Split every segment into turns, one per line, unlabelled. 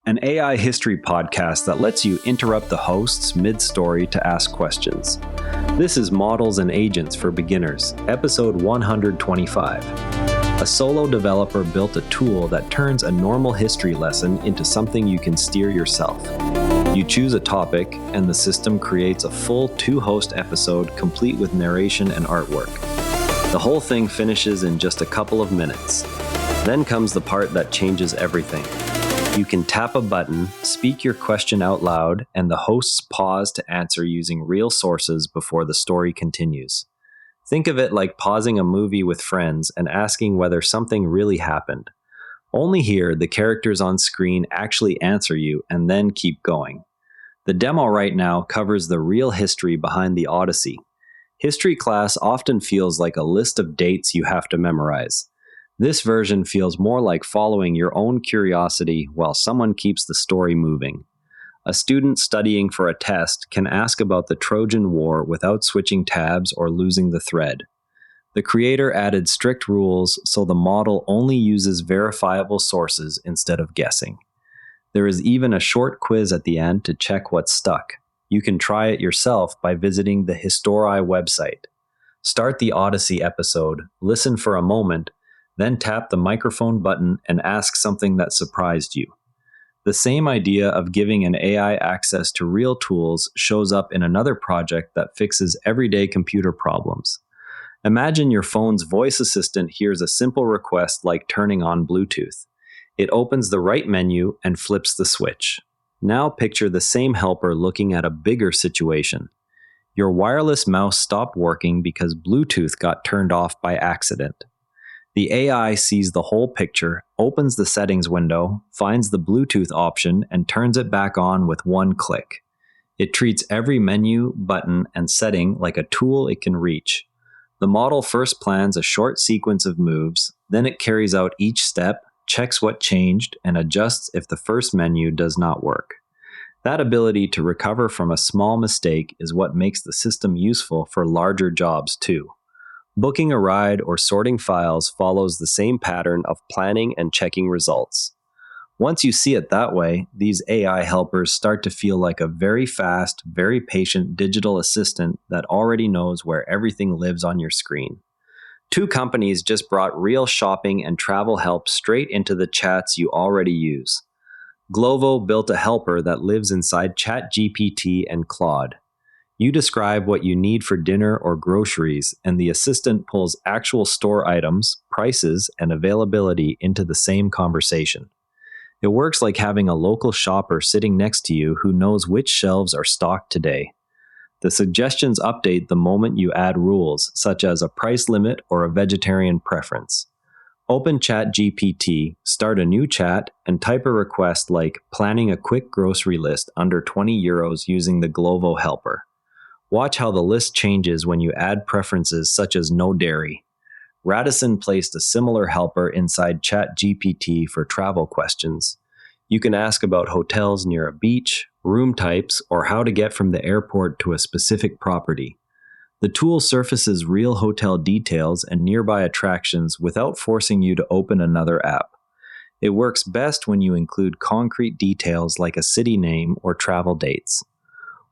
an AI history podcast that lets you interrupt the hosts mid-story to ask questions. This is Models and Agents for Beginners, episode 125. A solo developer built a tool that turns a normal history lesson into something you can steer yourself. You choose a topic, and the system creates a full 2-host episode complete with narration and artwork. The whole thing finishes in just a couple of minutes. Then comes the part that changes everything. You can tap a button, speak your question out loud, and the hosts pause to answer using real sources before the story continues. Think of it like pausing a movie with friends and asking whether something really happened. Only here, the characters on screen actually answer you and then keep going. The demo right now covers the real history behind the Odyssey. History class often feels like a list of dates you have to memorize. This version feels more like following your own curiosity while someone keeps the story moving. A student studying for a test can ask about the Trojan War without switching tabs or losing the thread. The creator added strict rules so the model only uses verifiable sources instead of guessing. There is even a short quiz at the end to check what's stuck. You can try it yourself by visiting the Histori website. Start the Odyssey episode, listen for a moment, then tap the microphone button and ask something that surprised you. The same idea of giving an AI access to real tools shows up in another project that fixes everyday computer problems. Imagine your phone's voice assistant hears a simple request like turning on Bluetooth. It opens the right menu and flips the switch. Now picture the same helper looking at a bigger situation. Your wireless mouse stopped working because Bluetooth got turned off by accident. The AI sees the whole picture, opens the settings window, finds the Bluetooth option, and turns it back on with one click. It treats every menu, button, and setting like a tool it can reach. The model first plans a short sequence of moves, then it carries out each step, checks what changed, and adjusts if the first menu does not work. That ability to recover from a small mistake is what makes the system useful for larger jobs too. Booking a ride or sorting files follows the same pattern of planning and checking results. Once you see it that way, these AI helpers start to feel like a very fast, very patient digital assistant that already knows where everything lives on your screen. 2 companies just brought real shopping and travel help straight into the chats you already use. Glovo built a helper that lives inside ChatGPT and Claude. You describe what you need for dinner or groceries, and the assistant pulls actual store items, prices, and availability into the same conversation. It works like having a local shopper sitting next to you who knows which shelves are stocked today. The suggestions update the moment you add rules, such as a price limit or a vegetarian preference. Open ChatGPT, start a new chat, and type a request like planning a quick grocery list under €20 using the Glovo helper. Watch how the list changes when you add preferences such as no dairy. Radisson placed a similar helper inside ChatGPT for travel questions. You can ask about hotels near a beach, room types, or how to get from the airport to a specific property. The tool surfaces real hotel details and nearby attractions without forcing you to open another app. It works best when you include concrete details like a city name or travel dates.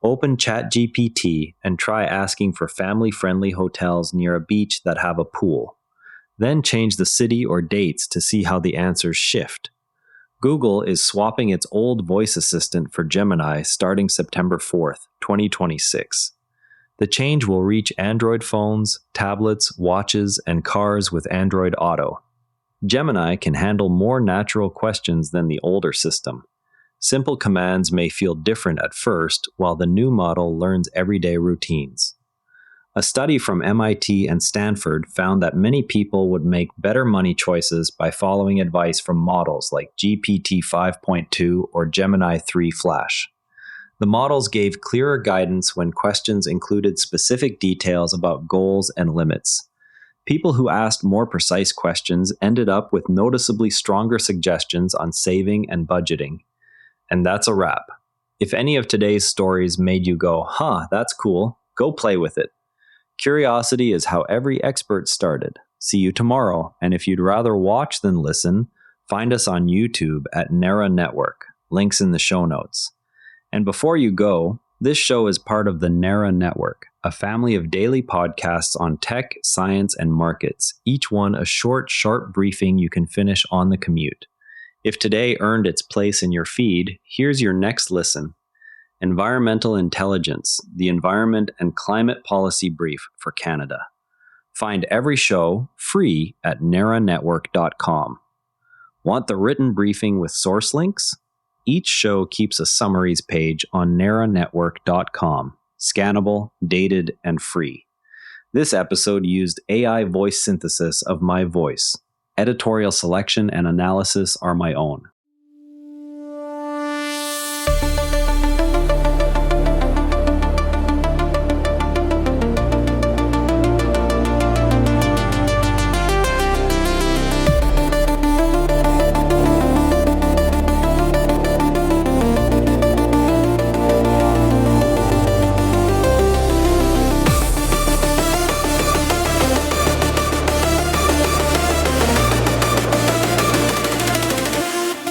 Open ChatGPT and try asking for family-friendly hotels near a beach that have a pool. Then change the city or dates to see how the answers shift. Google is swapping its old voice assistant for Gemini starting September 4th, 2026. The change will reach Android phones, tablets, watches, and cars with Android Auto. Gemini can handle more natural questions than the older system. Simple commands may feel different at first, while the new model learns everyday routines. A study from MIT and Stanford found that many people would make better money choices by following advice from models like GPT 5.2 or Gemini 3 Flash. The models gave clearer guidance when questions included specific details about goals and limits. People who asked more precise questions ended up with noticeably stronger suggestions on saving and budgeting. And that's a wrap. If any of today's stories made you go, that's cool, go play with it. Curiosity is how every expert started. See you tomorrow, and if you'd rather watch than listen, find us on YouTube at Nera Network. Links in the show notes. And before you go, this show is part of the NARA Network, a family of daily podcasts on tech, science, and markets, each one a short, sharp briefing you can finish on the commute. If today earned its place in your feed, here's your next listen. Environmental Intelligence, the Environment and Climate Policy Brief for Canada. Find every show free at naranetwork.com. Want the written briefing with source links? Each show keeps a summaries page on naranetwork.com, scannable, dated, and free. This episode used AI voice synthesis of my voice. Editorial selection and analysis are my own.